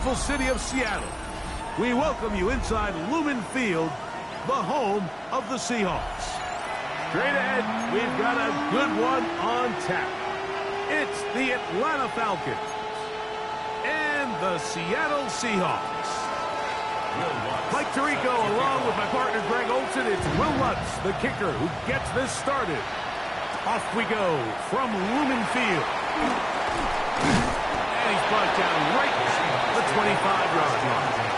City of Seattle. We welcome you inside Lumen Field, the home of the Seahawks. Straight ahead, we've got a good one on tap. It's the Atlanta Falcons and the Seattle Seahawks. Mike Tirico along with my partner Greg Olson. It's Will Lutz, the kicker, who gets this started. Off we go from Lumen Field. And he's brought down right the 25-yard line.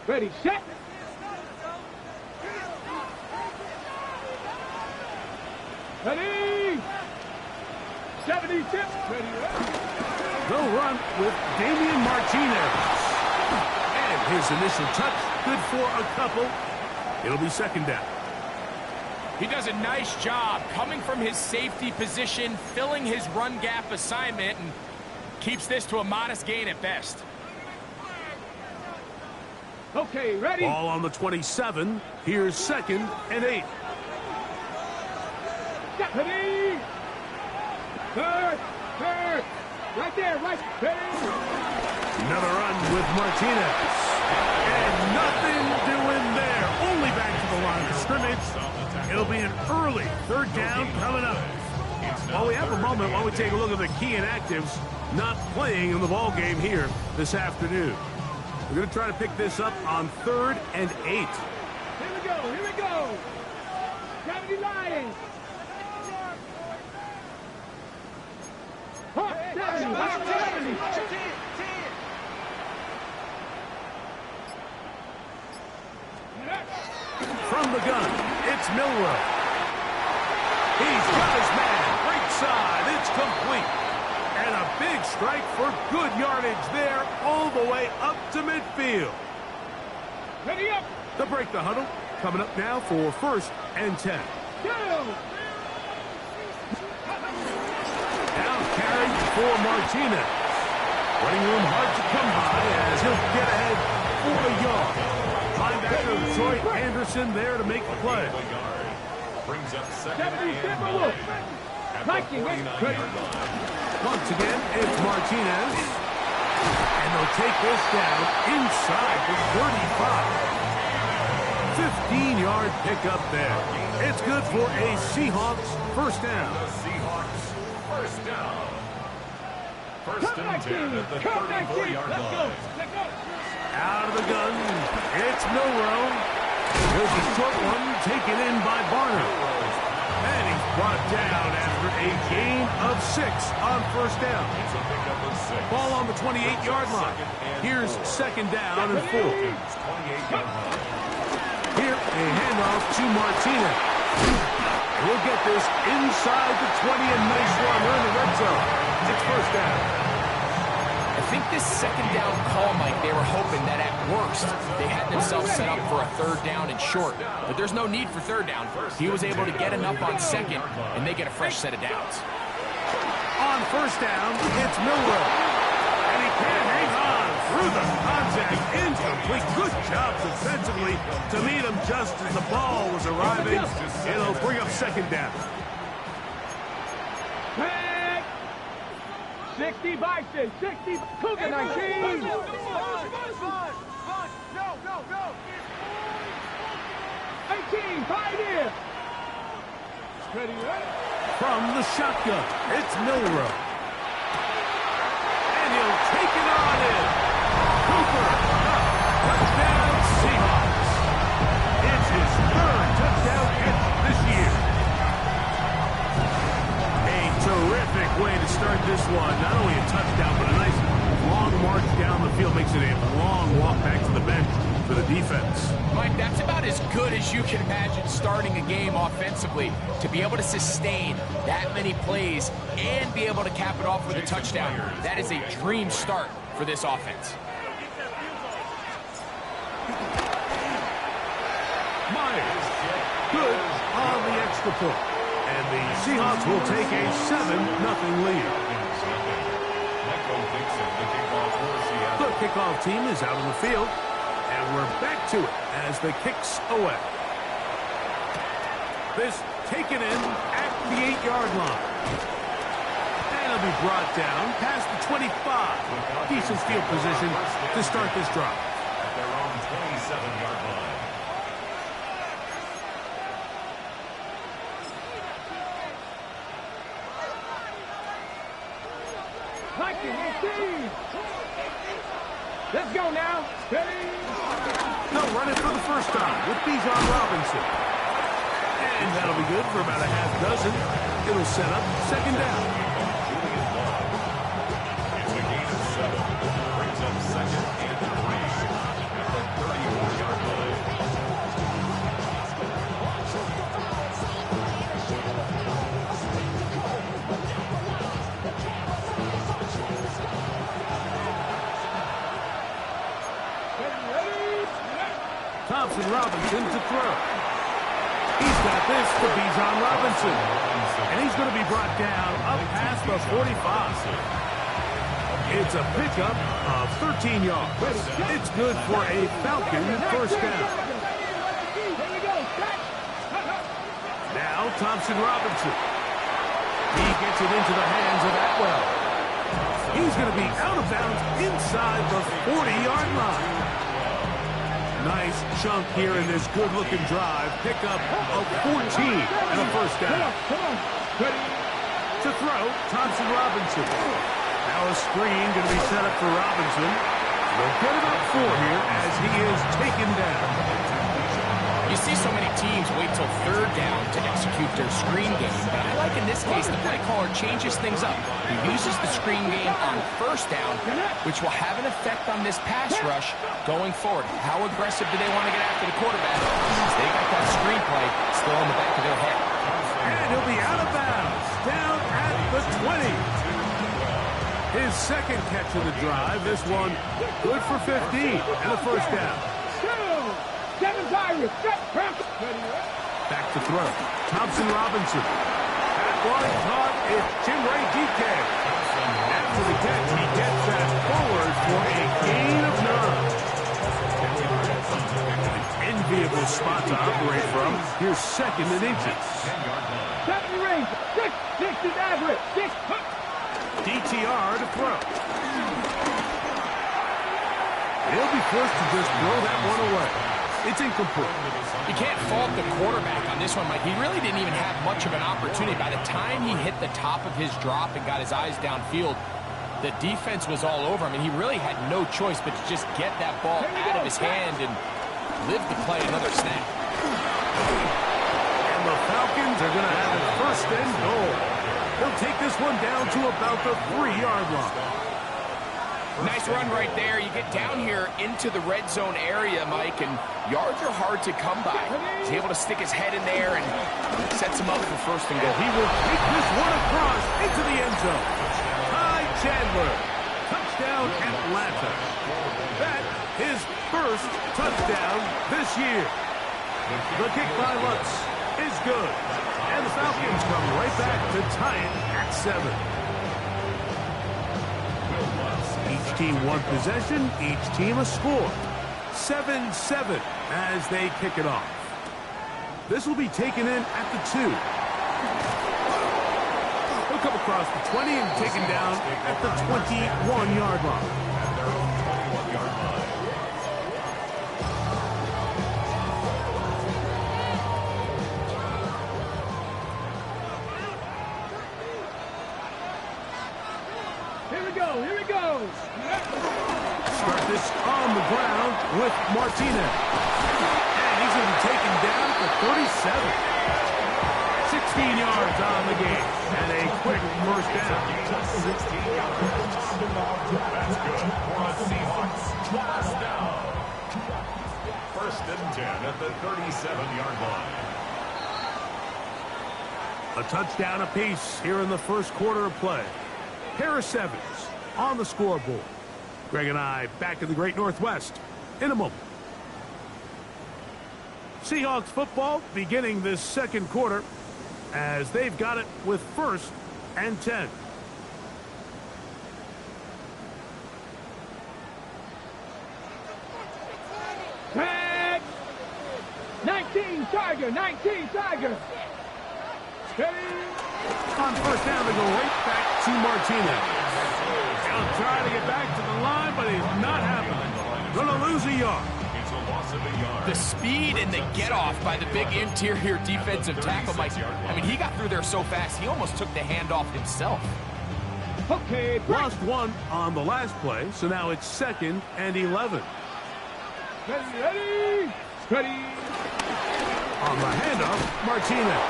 Ready, set. Ready. 76. Ready. They'll run with Damian Martinez. And his initial touch, good for a couple. It'll be second down. He does a nice job coming from his safety position, filling his run gap assignment, and keeps this to a modest gain at best. Okay, ready. Ball on the 27. Here's 2nd and 8. Ready. Third. Right there, right. Ready. Another run with Martinez. And nothing doing there. Only back to the line of scrimmage. It'll be an early 3rd down coming up. While we have a moment, while we take a look at the key inactives not playing in the ball game here this afternoon. We're going to try to pick this up on 3rd and 8. Here we go. 70 Lions. From the gun, it's Milrow. He's got his man. Right side. It's complete. And a big strike for good yardage there all the way up to midfield. Ready up. They'll break the huddle. Coming up now for 1st and 10. Go. Down carry for Martinez. Running room hard to come by as he'll get ahead for a yard. Linebacker Troy Anderson there to make the play. Brings up 2nd 77 and 9. Viking, Once again, it's Martinez. And they'll take this down inside the 35. 15-yard pickup there. It's good for a Seahawks 1st down. The Seahawks 1st down. 1st and 10 at the 34-yard line. Out of the gun, it's Milrow. There's a short one taken in by Barner. And he's brought down after a gain of 6 on 1st down. It's a pickup of 6. Ball on the 28-yard line. Here's 2nd down and 4. 28-yard line. Here, a handoff to Martinez. We'll get this inside the 20, and nice run. We're in the red zone. It's 1st down. I think this 2nd down call, Mike, they were hoping that at worst they had themselves set up for a 3rd down and short. But there's no need for 3rd down. He was able to get enough on 2nd, and they get a fresh set of downs. On 1st down, it's Milrow. And he can't hang on through the contact. Incomplete. Good job defensively to meet him just as the ball was arriving. It'll bring up 2nd down. 60 Bison, 60 Cougar 19. Go. Go. 18, Pioneer. Ready. From the shotgun, it's Milrow. And he'll take it on in. Cooper. Touchdown Seahawks. It's his 3rd touchdown catch this year. A terrific way to start this one. Not only a touchdown, but a nice long march down the field. Makes it a long walk back to the bench for the defense. Mike, that's about as good as you can imagine starting a game offensively. To be able to sustain that many plays and be able to cap it off with a touchdown, that is a dream start for this offense. Myers. Good extra point. And the Seahawks will take a 7-0 lead. The kickoff team is out on the field. And we're back to it as the kick's away. This taken in at the 8-yard line. And it'll be brought down past the 25. Decent field position to start this drive. At their own 27-yard line. Let's go now. Ready? They'll run it for the first time with Bijan Robinson. And that'll be good for about a half dozen. It'll set up second down. It's a gain of 7. Brings up second and 3 at the 34-yard line. Thompson Robinson to throw. He's got this to Bijan Robinson. And he's going to be brought down up past the 45. It's a pickup of 13 yards. It's good for a Falcon first down. Now Thompson Robinson. He gets it into the hands of Atwell. He's going to be out of bounds inside the 40-yard line. Nice chunk here in this good-looking drive. Pickup of 14 and a first down. Come on. Ready? To throw, Thompson Robinson. Now a screen going to be set up for Robinson. We'll get about 4 here as he is taken down. You see so many teams wait till third down to execute their screen game, but I like in this case the play caller changes things up. He uses the screen game on first down, which will have an effect on this pass rush going forward. How aggressive do they want to get after the quarterback? They got that screen play still in the back of their head. And he'll be out of bounds, down at the 20. His second catch of the drive, this one good for 15 and a first down. Back to throw. Thompson Robinson. That one caught. It's Jimray DK. After the catch, he gets that forward for a gain of 9. An enviable spot to operate from. Here's second and inches. DTR to throw. He'll be forced to just throw that one away. It's incomplete. You can't fault the quarterback on this one, Mike. He really didn't even have much of an opportunity. By the time he hit the top of his drop and got his eyes downfield, the defense was all over him, and he really had no choice but to just get that ball out of his hand and live to play another snap. And the Falcons are going to have it first and goal. They'll take this one down to about the 3-yard line. Nice run right there. You get down here into the red zone area, Mike, and yards are hard to come by. He's able to stick his head in there and sets him up for first and goal. He will take this one across into the end zone. Ty Chandler. Touchdown Atlanta. That his first touchdown this year. The kick by Lutz is good. And the Falcons come right back to tie it at 7. Each team one possession, each team a score. 7-7 as they kick it off. This will be taken in at the 2. He'll come across the 20 and taken down at the 21-yard line. Here we go. Start this on the ground with Martinez. And he's going to be taken down for 37. 16 yards on the game. And a quick first down. 16 yards. That's good for a Seahawks first down. First and 10 at the 37-yard line. A touchdown apiece here in the first quarter of play. Harris Evans on the scoreboard. Greg and I back in the Great Northwest in a moment. Seahawks football beginning this second quarter. as they've got it with 1st and 10. Tag! 19 Tiger, 19 Tiger. Steady. On 1st down, they go right back to Martinez. He'll try to get back to the line, but he's not happening. Gonna lose a yard. It's a loss of a yard. The speed and the get-off by the big interior defensive tackle, Mike. I mean, he got through there so fast, he almost took the handoff himself. Okay, break. Lost 1 on the last play, so now it's 2nd and 11. Ready, steady. On the handoff, Martinez.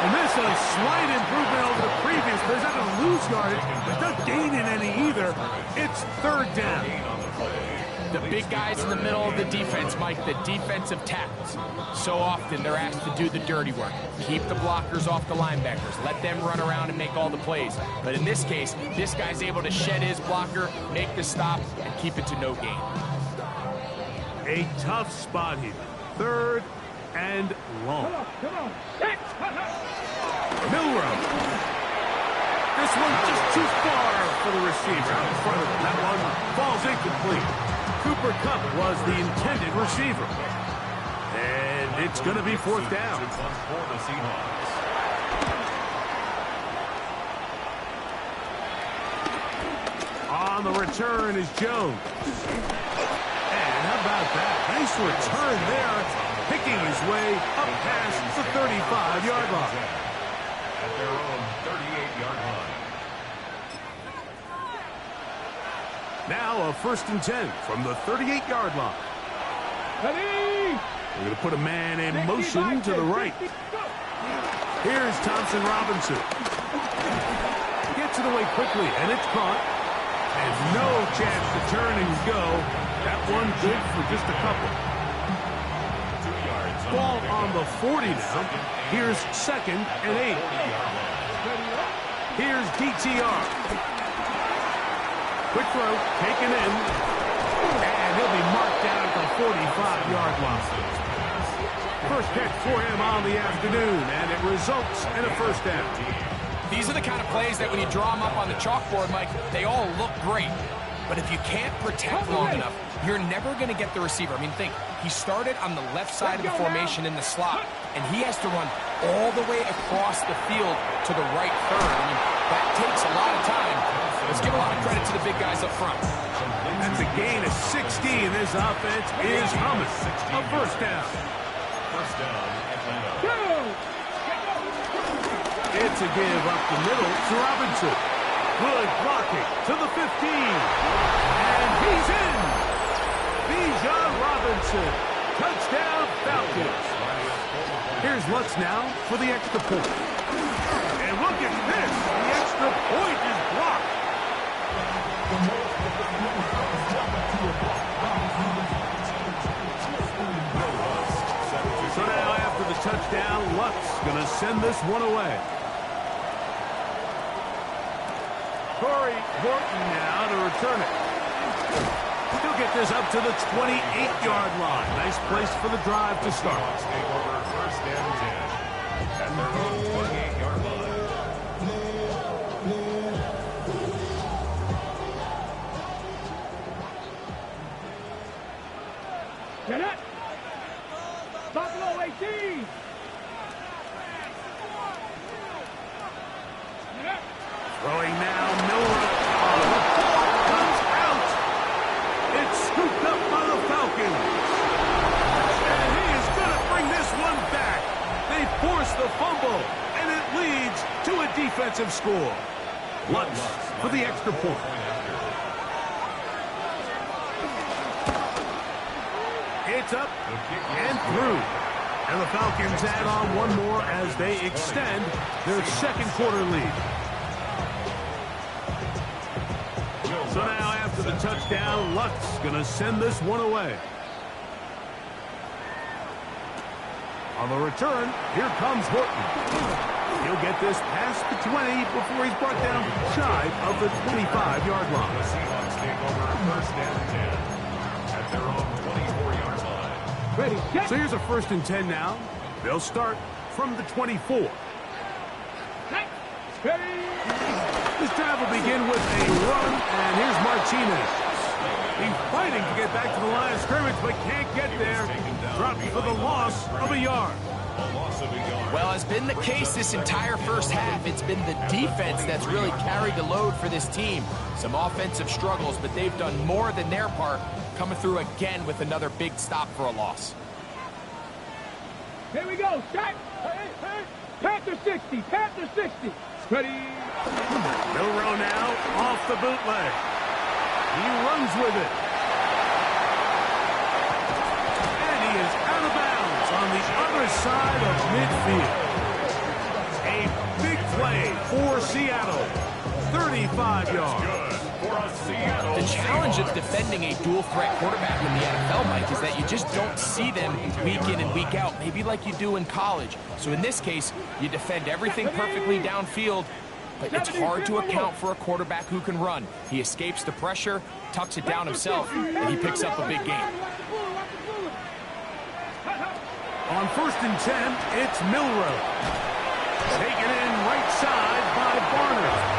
And this is a slight improvement over the previous. They're not going to lose yardage, but not gaining any either. It's 3rd down. The big guys in the middle of the defense, Mike, the defensive tackles. So often they're asked to do the dirty work. Keep the blockers off the linebackers. Let them run around and make all the plays. But in this case, this guy's able to shed his blocker, make the stop, and keep it to no gain. A tough spot here. 3rd and long. Come on. Milrow. This one just too far for the receiver out in front of him. That one falls incomplete. Cooper Kupp was the intended receiver. And it's going to be 4th down. For the Seahawks. On the return is Jones. And how about that? Nice return there, picking his way up past the 35-yard line. At their own 38-yard line. Now a 1st and 10 from the 38-yard line. Ready. We're going to put a man in motion to the right. Here's Thompson Robinson. Gets it away quickly, and it's caught. And no chance to turn and go. That one good for just a couple. 2 yards. Ball on the 40 now. Here's 2nd and 8. Here's DTR. Quick throw, taken in. And he'll be marked down at the 45-yard line. First catch for him on the afternoon, and it results in a 1st down. These are the kind of plays that when you draw them up on the chalkboard, Mike, they all look great. But if you can't protect long enough, you're never going to get the receiver. I mean, think, he started on the left side of the formation in the slot, and he has to run all the way across the field to the right third. I mean, that takes a lot of time. Let's give a lot of credit to the big guys up front. That's a gain of 16. This offense is humming. A 1st down. 1st down, Atlanta. It's a give up the middle to Robinson. Good blocking to the 15. And he's in. Bijan Robinson. Touchdown, Falcons. Here's Lutz now for the extra point. And look at this. The extra point is blocked. So now after the touchdown, Lutz going to send this one away. Corey Horton now to return it. He'll get this up to the 28-yard line. Nice place for the drive to start. Take over 1st and 10. At their own 28-yard line. Get it. Buffalo 18. Throwing now, Miller. Oh, the ball comes out. It's scooped up by the Falcons. And he is going to bring this one back. They force the fumble, and it leads to a defensive score. Lutz for the extra point. It's up and through. And the Falcons add on one more as they extend their 2nd quarter lead. So now after the touchdown, Lutz going to send this one away. On the return, here comes Horton. He'll get this past the 20 before he's brought down shy of the 25-yard line. The Seahawks take over 1st and 10 at their own 24-yard line. Ready, get. So here's a 1st and 10 now. They'll start from the 24. This drive will begin with a run, and here's Martinez. He's fighting to get back to the line of scrimmage, but can't get there. Dropped for the loss of a yard. Well, as been the case this entire first half, it's been the defense that's really carried the load for this team. Some offensive struggles, but they've done more than their part, coming through again with another big stop for a loss. Here we go. Shot. Panther 60. Panther 60. Ready. Milrow now off the bootleg. He runs with it. And he is out of bounds on the other side of midfield. A big play for Seattle. 35 yards. The challenge of defending a dual-threat quarterback in the NFL, Mike, is that you just don't see them week in and week out, maybe like you do in college. So in this case, you defend everything perfectly downfield, but it's hard to account for a quarterback who can run. He escapes the pressure, tucks it down himself, and he picks up a big gain. On 1st and 10, it's Milrow. Taken in right side by Barner.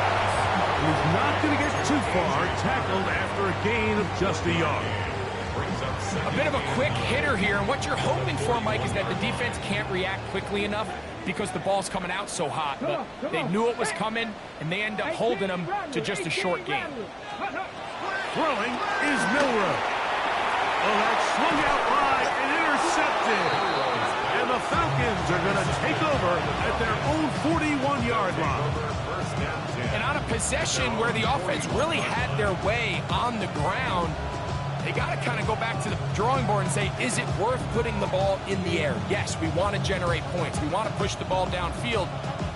He's not going to get too far, tackled after a gain of just a yard. A bit of a quick hitter here, and what you're hoping for, Mike, is that the defense can't react quickly enough because the ball's coming out so hot. But they knew it was coming, and they end up holding them to just a short gain. Throwing is Milrow. Oh, that's swung out wide and intercepted. And the Falcons are going to take over at their own 41-yard line. And on a possession where the offense really had their way on the ground, they got to kind of go back to the drawing board and say, is it worth putting the ball in the air? Yes, we want to generate points. We want to push the ball downfield,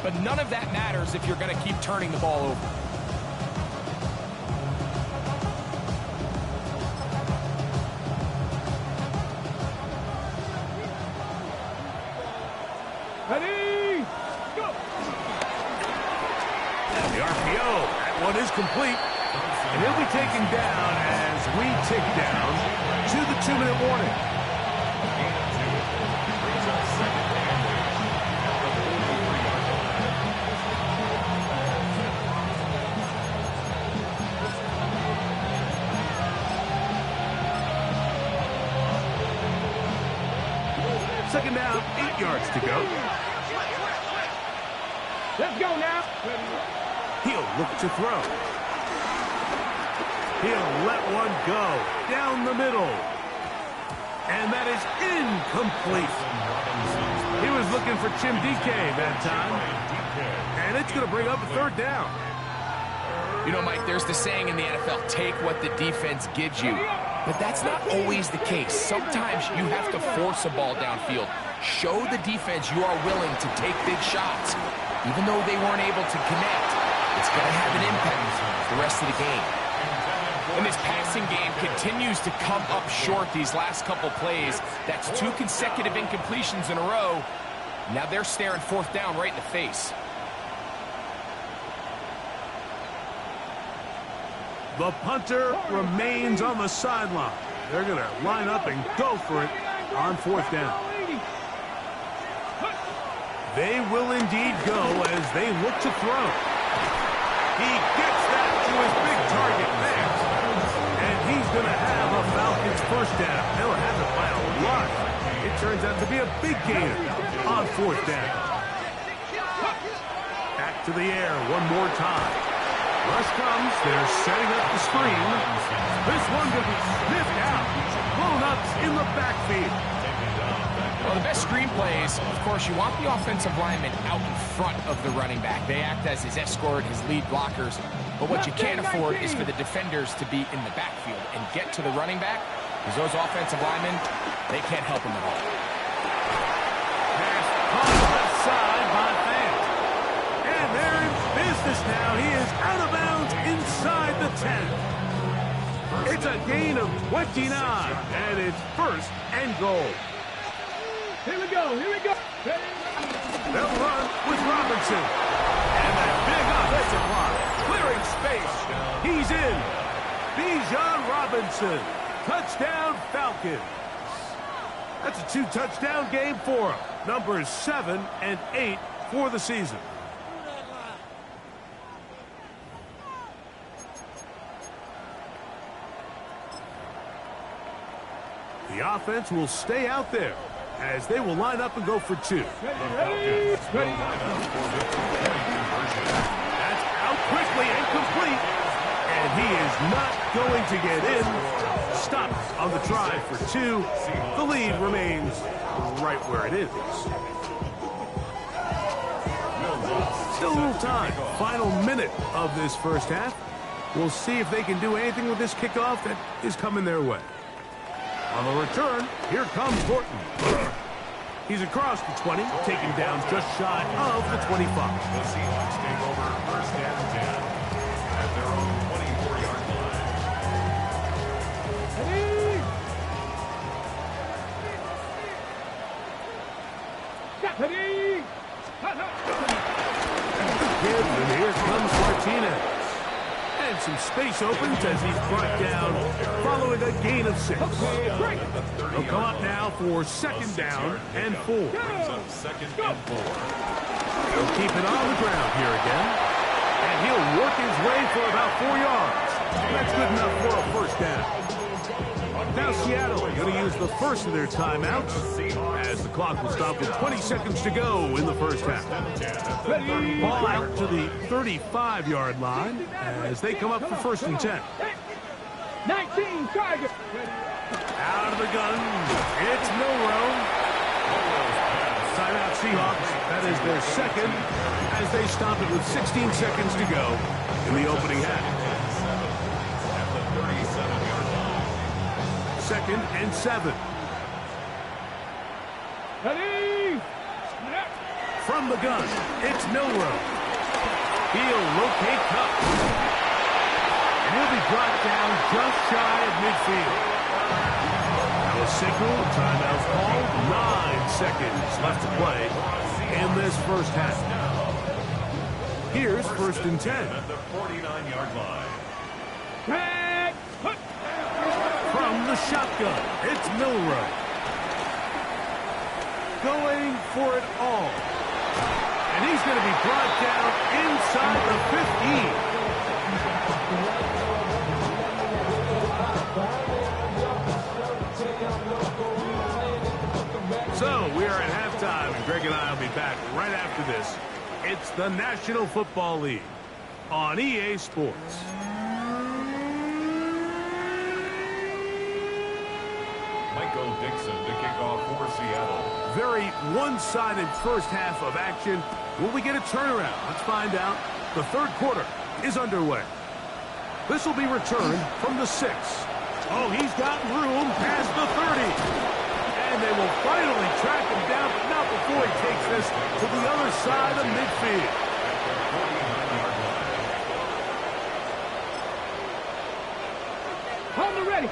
but none of that matters if you're going to keep turning the ball over. Ready. Go. The RPO, that one is complete. And he'll be taken down as we tick down to the 2-minute warning. Second down, 8 yards to go. Let's go now. He'll look to throw. He'll let one go down the middle. And that is incomplete. He was looking for Tim DK that time. And it's going to bring up a 3rd down. You know, Mike, there's the saying in the NFL, take what the defense gives you. But that's not always the case. Sometimes you have to force a ball downfield. Show the defense you are willing to take big shots. Even though they weren't able to connect, it's going to have an impact the rest of the game. And this passing game continues to come up short these last couple plays. That's 2 consecutive incompletions in a row. Now they're staring 4th down right in the face. The punter remains on the sideline. They're going to line up and go for it on 4th down. They will indeed go as they look to throw. He gets that to his big target there. And he's going to have a Falcons 1st down. They'll have it by a lot. It turns out to be a big gainer on 4th down. Back to the air one more time. Rush comes. They're setting up the screen. This one going to be sniffed out. Blown up in the backfield. Well, the best screen plays, of course, you want the offensive lineman out in front of the running back. They act as his escort, his lead blockers. But what you can't afford is for the defenders to be in the backfield and get to the running back, because those offensive linemen, they can't help him at all. Pass on the left side by Fant. And they're in business now. He is out of bounds inside the 10. It's a gain of 29, and it's 1st and goal. Here we go. Here we go. They'll run with Robinson. And that big offensive line clearing space. He's in. Bijan Robinson. Touchdown Falcons. That's a 2-touchdown game for him. Numbers 7 and 8 for the season. The offense will stay out there as they will line up and go for 2. Ready? That's out quickly and complete. And he is not going to get in. Stopped on the try for 2. The lead remains right where it is. Still a little time. Final minute of this first half. We'll see if they can do anything with this kickoff that is coming their way. On the return, here comes Horton. He's across the 20, taken down just shy of the 25. The Seahawks take over first and 10 at their own 24-yard line. Ready? And here comes Martinez. And some space opens as he's brought down following a gain of 6. He'll come up now for 2nd down and 4. Brings up 2nd and 4. He'll keep it on the ground here again. And he'll work his way for about 4 yards. That's good enough for a first down. Now Seattle going to use the first of their timeouts as the clock will stop with 20 seconds to go in the first half. Ball out to the 35-yard line as they come up for 1st and 10. 19 Tiger. Out of the gun, it's Milrow. Timeout Seahawks, that is their 2nd as they stop it with 16 seconds to go in the opening half. 2nd and 7. Ready? From the gun, it's Milrow. He'll locate Cup. And he'll be brought down just shy of midfield. Now a signal, timeout called. 9 seconds left to play in this first half. Here's 1st and 10. At the 49-yard line. Back. From the shotgun, it's Milrow. Going for it all. And he's going to be brought down inside the 15. So we are at halftime, and Greg and I will be back right after this. It's the National Football League on EA Sports. Michael Dixon to kick off for Seattle. Very one-sided first half of action. Will we get a turnaround? Let's find out. The 3rd quarter is underway. This will be returned from the 6. Oh, he's got room past the 30. And they will finally track him down, but not before he takes this to the other side of midfield. Hold it ready.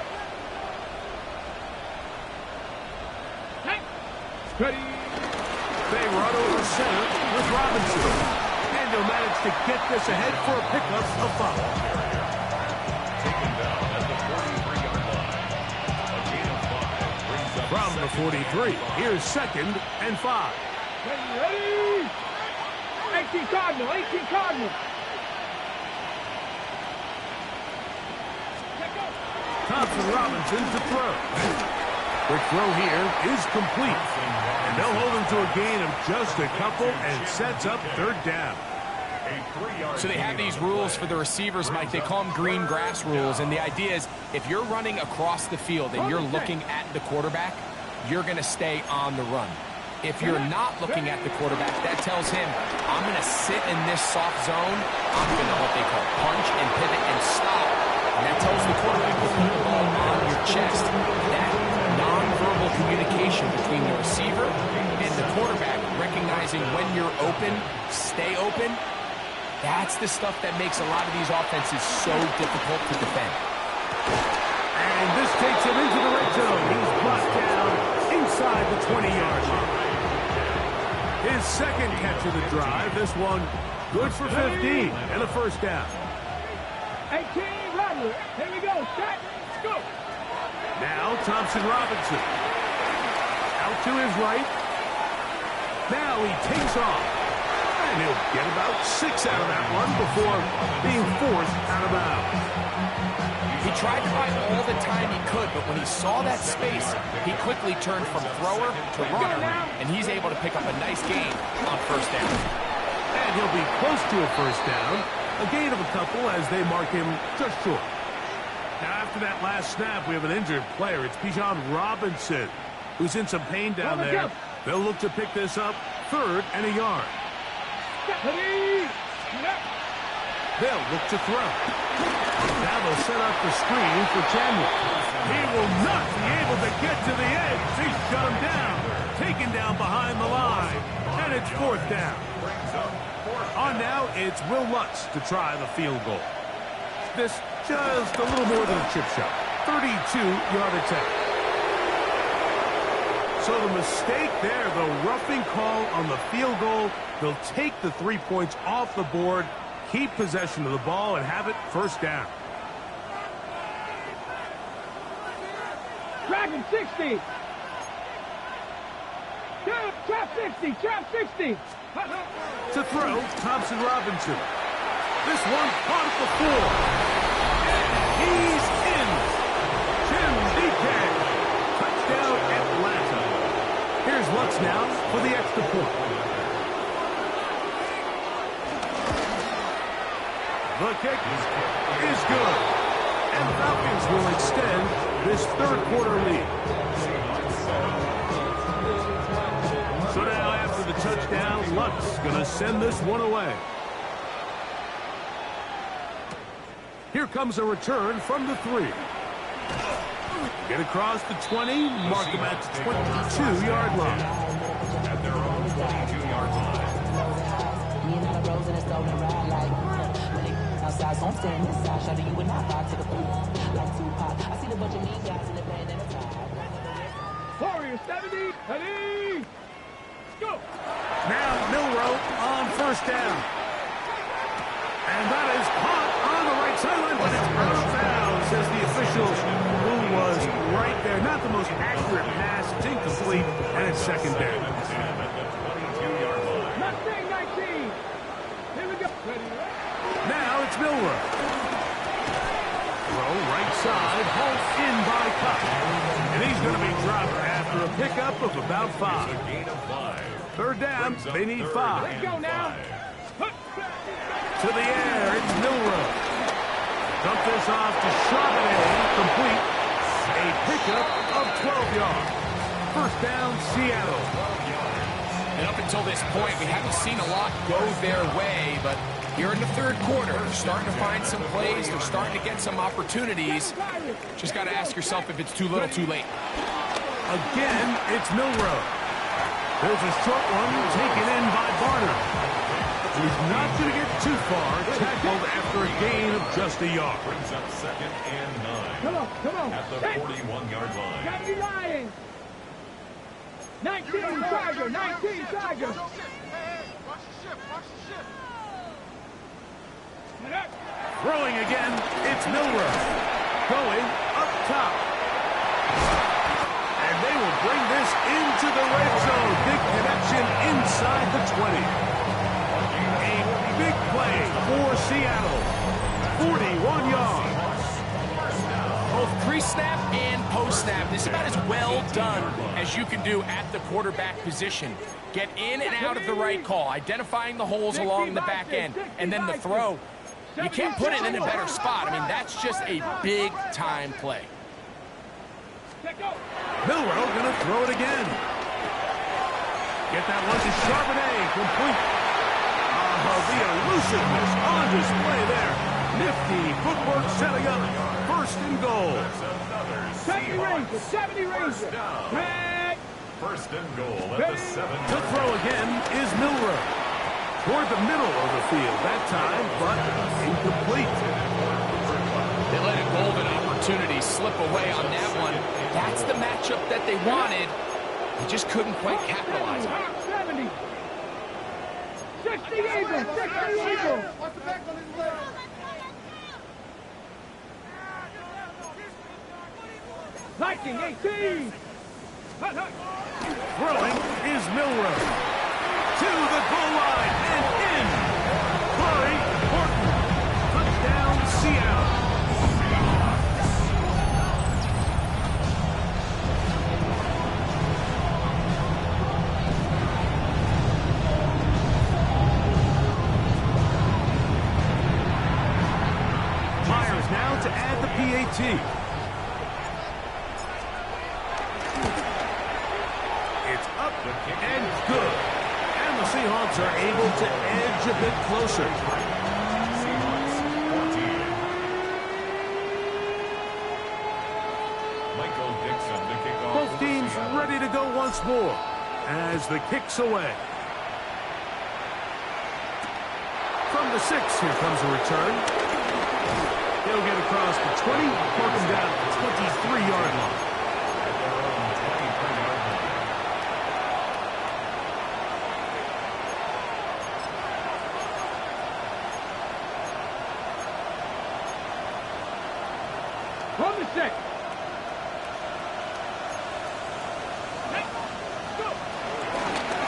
Ready? They run over center with Robinson. And they'll manage to get this ahead for a pickup of 5. Taken down at the 43-yard line. A gain of 5 brings up From the 43, here's 2nd and 5. Ready? 18 Cardinal. 18 Cardinal. Thompson Robinson to throw. Quick throw here is complete. And they'll hold him to a gain of just a couple and sets up 3rd down. So they have these rules for the receivers, Mike. They call them green grass rules. And the idea is if you're running across the field and you're looking at the quarterback, you're going to stay on the run. If you're not looking at the quarterback, that tells him, I'm going to sit in this soft zone. I'm going to what they call punch and pivot and stop. And that tells the quarterback to put the ball on your chest. That nonverbal communication between the receiver and the quarterback, recognizing when you're open, stay open, that's the stuff that makes a lot of these offenses so difficult to defend. And this takes him into the red zone. He's brought down inside the 20-yard line. His 2nd catch of the drive. This one good for 15 and a 1st down. 18 Robert. Here we go. Set. Go. Now Thompson Robinson. Out to his right. Now he takes off. And he'll get about 6 out of that one before being forced out of bounds. He tried to buy all the time he could, but when he saw that space, he quickly turned from thrower to runner, and he's able to pick up a nice gain on first down. And he'll be close to a first down, a gain of a couple as they mark him just short. Now, after that last snap, we have an injured player. It's Bijan Robinson, who's in some pain down there. They'll look to pick this up, 3rd and a yard. They'll look to throw. Now they'll set up the screen for Chandler. He will not be able to get to the edge. He shut him down. Taken down behind the line. And it's 4th down. On now, it's Will Lutz to try the field goal. This just a little more than a chip shot. 32-yard attempt. So the mistake there, the roughing call on the field goal. They'll take the 3 points off the board, keep possession of the ball, and have it first down. Dragon 60. Trap 60. Trap 60. To throw, Thompson Robinson. This one caught at the 4. And he's in. Jim DK. Touchdown Atlanta. Here's Lutz now for the extra point. The kick is good. And the Falcons will extend this 3rd quarter lead. So now after the touchdown, Lutz going to send this one away. Here comes a return from the 3. Get across the 20, mark him at the 22-yard line. At their own 22-yard line. Outside, so I'm standing inside. Shout to you and I vibe to the pool. Like Tupac, I see the bunch of mean guys in the band and the vibe. Warrior 70. Ready. Go. Now Milroe on first down. And that is caught on the right sideline, but it's out of bounds, says the official, who was right there. Not the most accurate pass. It's incomplete, and it's 2nd down. Mustang 19. Here we go. Ready. Now it's Milroe. Throw right side, hauled in by Cup. And he's going to be dropped after a pickup of about 5. A gain of 5. 3rd down, they need 5. Let's go now. To the air, it's Milroe. Dump this off to Charbonnet, complete. A pickup of 12 yards. First down, Seattle. And up until this point, we haven't seen a lot go their way, but here in the 3rd quarter, they're starting to find some plays. They're starting to get some opportunities. Just got to ask yourself if it's too little, too late. Again, it's Milroe. There's a short one taken in by Barner. He's not going to get too far. Tackled after a gain of just a yard. Brings up 2nd and 9. Come on. At the 41-yard line. Gotta be lying. 19 Tiger. 19 Tiger. Watch the ship. Throwing again, it's Milroe. Going up top. And they will bring this into the red zone. Big connection inside the 20. A big play for Seattle. 41 yards. Both pre-snap and post-snap. This is about as well done as you can do at the quarterback position. Get in and out of the right call, identifying the holes along the back end, and then the throw. You can't put it in a better spot. I mean, that's just a big-time play. Milroe going to throw it again. Get that one to Charbonnet, complete. The elusiveness on display there. Nifty footwork setting up. 1st and goal. 70 Ranger. Red. 1st and goal at the 7. To throw again is Milroe. Toward the middle of the field that time, but incomplete. They let a golden opportunity slip away on that one. That's the matchup that they wanted. They just couldn't quite capitalize on it. 70. 60 Eagles. 60 Eagles. Watch the back on his leg. Viking 18. Throwing is Milroe. To the goal line, and PAT. It's up and good. And the Seahawks are able to edge a bit closer. Both teams ready to go once more as the kick's away. From the 6, here comes a return. He'll get across the 20, mark him down at the 23-yard line. From the 6.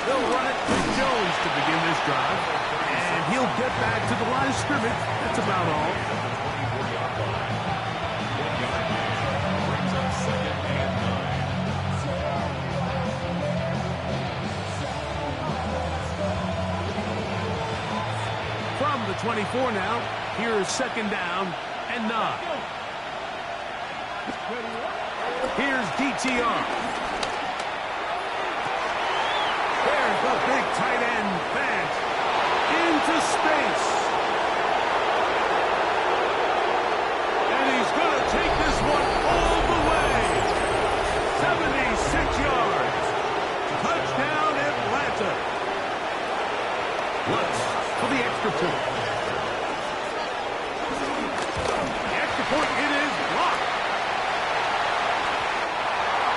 They'll run it with Jones to begin this drive. And he'll get back to the line of scrimmage. That's about all. From the 24 now, here's 2nd down and 9. Here's DTR. There's the big tight end pass into space. And he's going to take this one all the way. 76 yards. Touchdown, Atlanta. Lutz for the extra point. The extra point, it is blocked.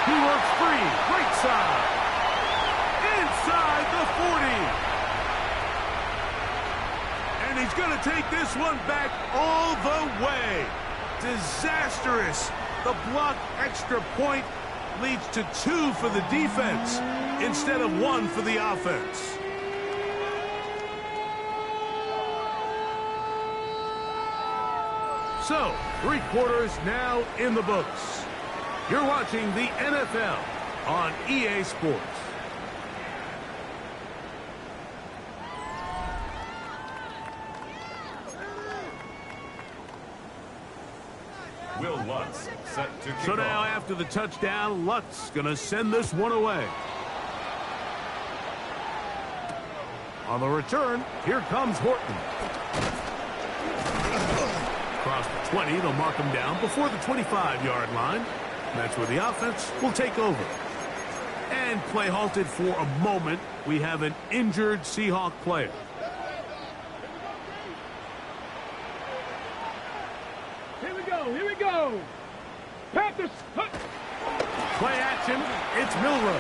He works free, right side. Inside the 40. And he's going to take this one back all the way. Disastrous. The blocked extra point leads to 2 for the defense instead of 1 for the offense. So, 3 quarters now in the books. You're watching the NFL on EA Sports. Will Lutz set to kick So now off. after the touchdown, Lutz going to send this one away. On the return, here comes Horton. Across the 20, they'll mark him down before the 25-yard line. That's where the offense will take over. And play halted for a moment. We have an injured Seahawk player. Here we go. Panthers. Play action. It's Milrow.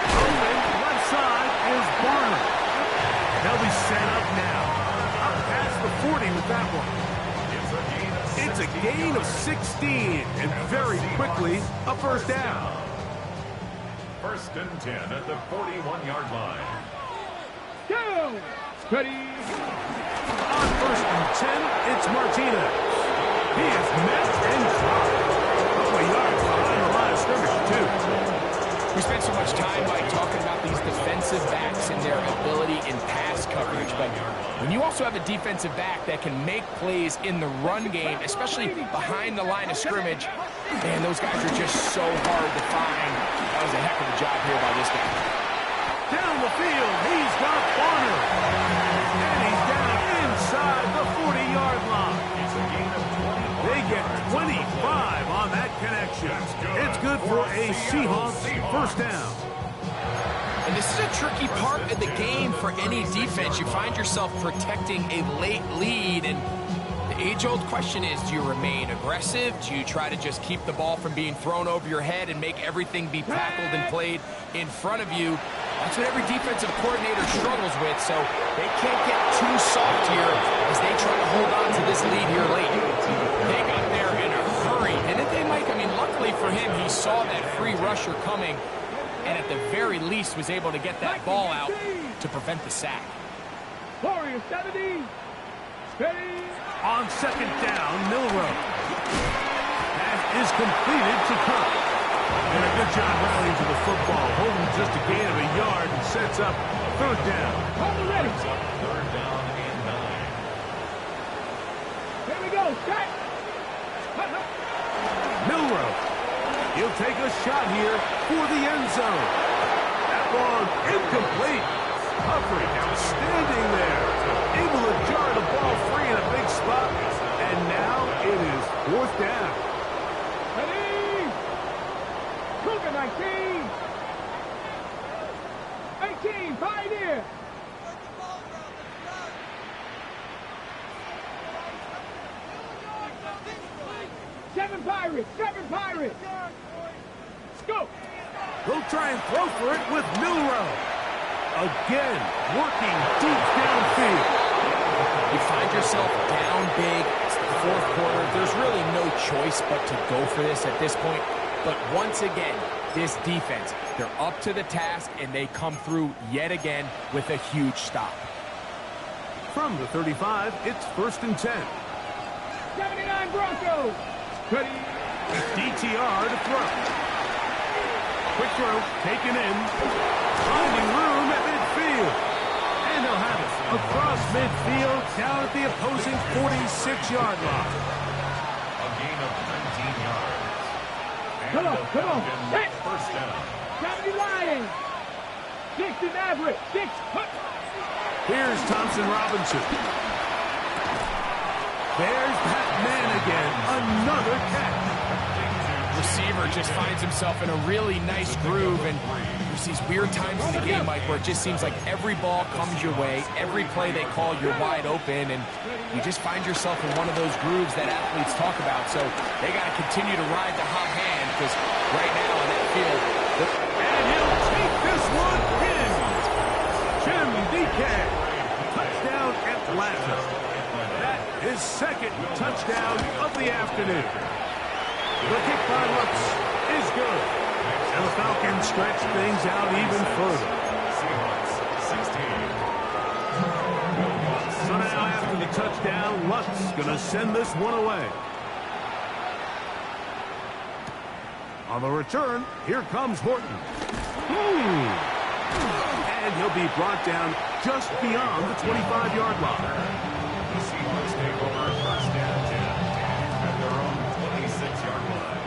Owen, left side is Barner. They'll be set up now. Up past the 40 with that one. It's a gain of 16. And very quickly, a 1st down. 1st and 10 at the 41-yard line. Go. Ready. On 1st and 10, it's Martinez. He is met and dropped. A couple of yards behind the line of scrimmage, too. We spent so much time by talking about these defensive backs and their ability in pass coverage, but when you also have a defensive back that can make plays in the run game, especially behind the line of scrimmage, man, those guys are just so hard to find. That was a heck of a job here by this guy. Down the field, he's got Barner. And he's down inside the 40-yard line. They get 25 on that connection. It's good for a Seahawks 1st down. And this is a tricky part of the game for any defense. You find yourself protecting a late lead, and the age-old question is, do you remain aggressive? Do you try to just keep the ball from being thrown over your head and make everything be tackled and played in front of you? That's what every defensive coordinator struggles with, so they can't get too soft here as they try to hold on to this lead here late. They got there in a hurry, didn't they, Mike? I mean, luckily for him, he saw that free rusher coming, and at the very least was able to get that ball out to prevent the sack. Warriors 70. Ready. On 2nd down, Milrow. That is completed to Cook. And a good job rallying to the football, holding just a gain of a yard and sets up 3rd down. Hold ready. 3rd down and 9. Here we go. Set. Milrow. He'll take a shot here for the end zone. That ball incomplete. Humphrey outstanding there. Able to jar the ball free in a big spot. And now it is 4th down. Ready. Cougar 19. 18. Pioneer. 7 Pirates. 7 Pirates. Go. He'll try and throw for it with Milrow. Again, working deep downfield. You find yourself down big. It's the 4th quarter. There's really no choice but to go for this at this point. But once again, this defense, they're up to the task, and they come through yet again with a huge stop. From the 35, it's 1st and 10. 79 Broncos. Ready. DTR to throw. Quick throw, taken in. Finding room at midfield. And they'll have it across midfield, down at the opposing 46-yard line. A gain of 19 yards. And Come on, the come on. Falcons Set. first down. 70 Lions. 6 to Maverick. 6. Here's Thompson Robinson. There's that man again. Another catch. Receiver just finds himself in a really nice groove, and there's these weird times in the game, Mike, where it just seems like every ball comes your way, every play they call, you're wide open, and you just find yourself in one of those grooves that athletes talk about. So they got to continue to ride the hot hand, because right now on that field, And he'll take this one in. Jim DK. Touchdown Atlanta. That is 2nd touchdown of the afternoon. The kick by Lutz is good. And the Falcons stretch things out even further. Seahawks 16. So now after the touchdown, Lutz going to send this one away. On the return, here comes Horton. And he'll be brought down just beyond the 25-yard line. The Seahawks take over 1st and 10 at their own 26-yard line.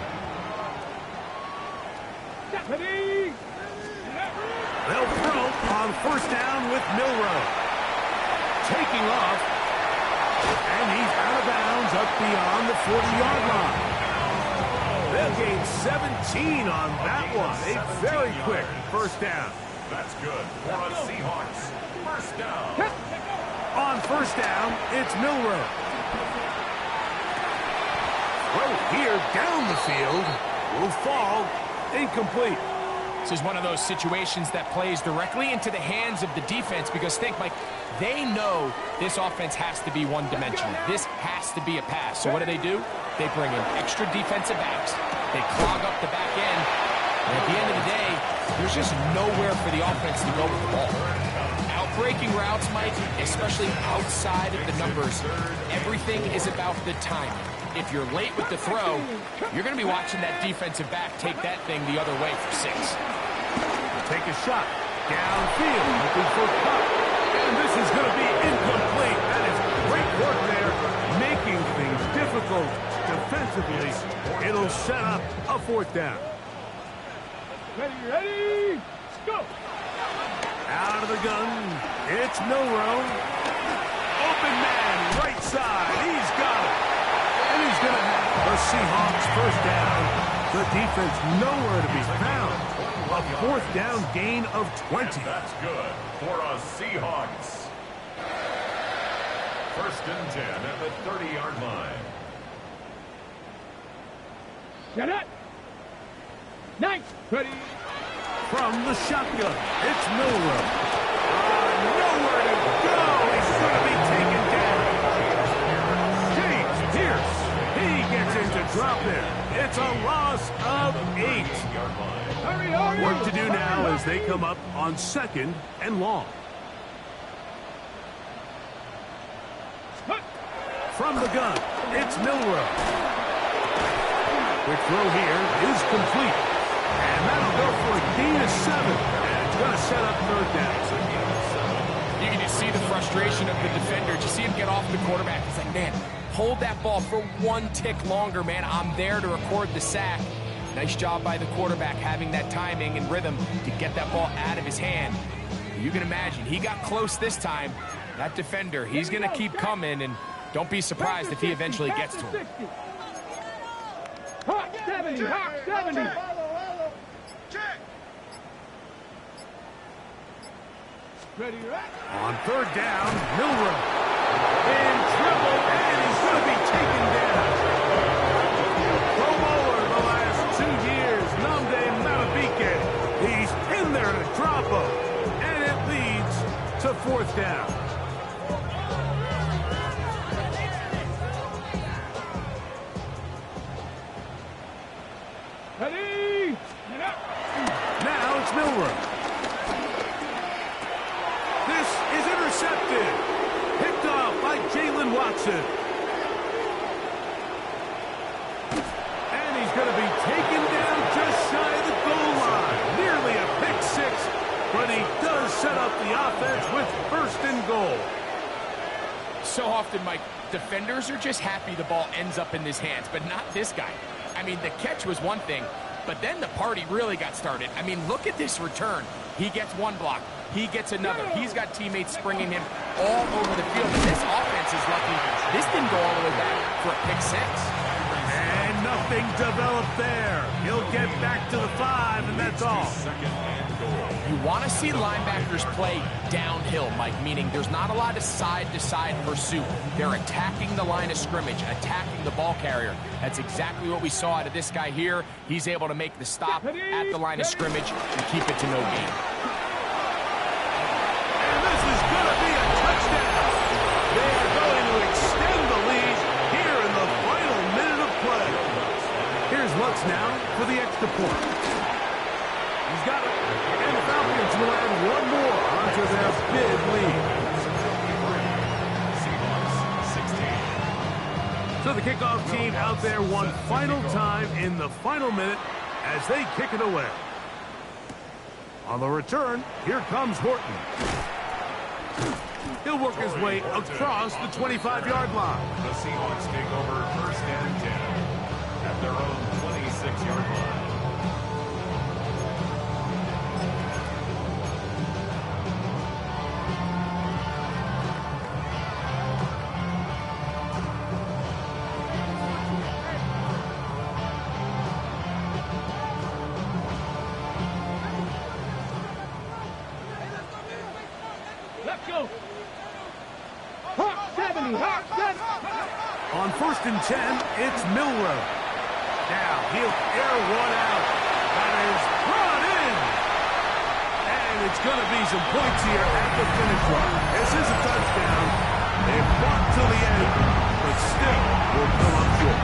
Ready. They'll throw on 1st down with Milrow. Taking off. And he's out of bounds up beyond the 40-yard line. They'll gain 17 on that one. A very quick 1st down. That's good for the Seahawks. 1st down. On 1st down, it's Milrow. Throw here down the field. Will fall. Incomplete. this is one of those situations that plays directly into the hands of the defense, because think, Mike, they know this offense has to be one-dimensional. This has to be a pass. So what do? They bring in extra defensive backs. They clog up the back end. And at the end of the day, there's just nowhere for the offense to go with the ball. Outbreaking routes, Mike, especially outside of the numbers, everything is about the timing. If you're late with the throw, you're going to be watching that defensive back take that thing the other way for 6. Take a shot. Downfield. Looking for a cut. And this is going to be incomplete. That is great work there, making things difficult defensively. It'll set up a 4th down. Ready, go! Out of the gun, it's Milrow. Open man, right side. He's got it. And he's going to have the Seahawks 1st down. The defense nowhere to be found. A 4th down gain of 20. And that's good for a Seahawks. 1st and 10 at the 30-yard line. Shut up! Nice! Ready! From the shotgun, it's Milrow. Nowhere to go. He's going to be taken down. James Pierce. He gets into drop there. It's a loss of 8. Hurry, hurry! Work to do now as they come up on 2nd and long. From the gun, it's Milrow. Quick throw here is complete. And that'll go for a gain of 7. And it's going to set up 3rd down. You can just see the frustration of the defender. Just see him get off the quarterback. He's like, man, hold that ball for one tick longer, man. I'm there to record the sack. Nice job by the quarterback having that timing and rhythm to get that ball out of his hand. You can imagine, he got close this time. That defender, he's going to keep coming, and don't be surprised if he eventually gets to him. Hawk 70, Hawk 70. Ready, right? On third down, Milroe in trouble, and he's going to be taken down. Pro Bowler the last 2 years, Nnamdi Madubuike. He's in there to drop him, and it leads to fourth down. Ready? Now it's Milroe. This is intercepted. Picked off by Jalen Watson. And he's going to be taken down just shy of the goal line. Nearly a pick six, but he does set up the offense with first and goal. So often, Mike, defenders are just happy the ball ends up in his hands, but not this guy. I mean, the catch was one thing, but then the party really got started. I mean, look at this return. He gets one block. He gets another. He's got teammates springing him all over the field. And this offense is lucky. This didn't go all the way back for a pick six. And nothing developed there. He'll get back to the 5, and that's all. You want to see linebackers play downhill, Mike, meaning there's not a lot of side-to-side pursuit. They're attacking the line of scrimmage, attacking the ball carrier. That's exactly what we saw out of this guy here. He's able to make the stop at the line of scrimmage and keep it to no gain. This is going to be a touchdown. They are going to extend the lead here in the final minute of play. Here's Lutz now for the extra point. He's got it. And the Falcons will add one more onto their big lead. So the kickoff team out there one final time in the final minute as they kick it away. On the return, here comes Horton. He'll work his way across the 25-yard line. The Seahawks take over first and 10 at their own 26-yard line. Let's go. Hawk 70, Hawk 70. On first and 10, it's Milroe. Now he'll air one out. That is brought in. And it's going to be some points here at the finish line. This is a touchdown. They fought till the end, but still will come up short.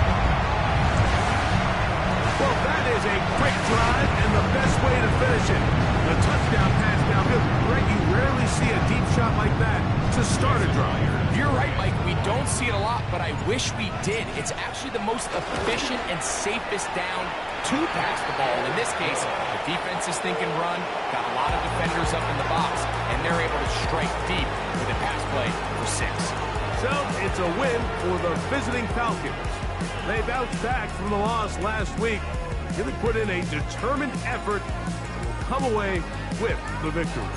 Well, that is a quick drive and the best way to finish it. The touchdown pass downfield. Greg, you rarely see a deep shot like that to start a drive. You're right, Mike. We don't see it a lot, but I wish we did. It's actually the most efficient and safest down to pass the ball. And in this case, the defense is thinking run, got a lot of defenders up in the box, and they're able to strike deep with a pass play for 6. So it's a win for the visiting Falcons. They bounced back from the loss last week. They put in a determined effort and will come away with the victory.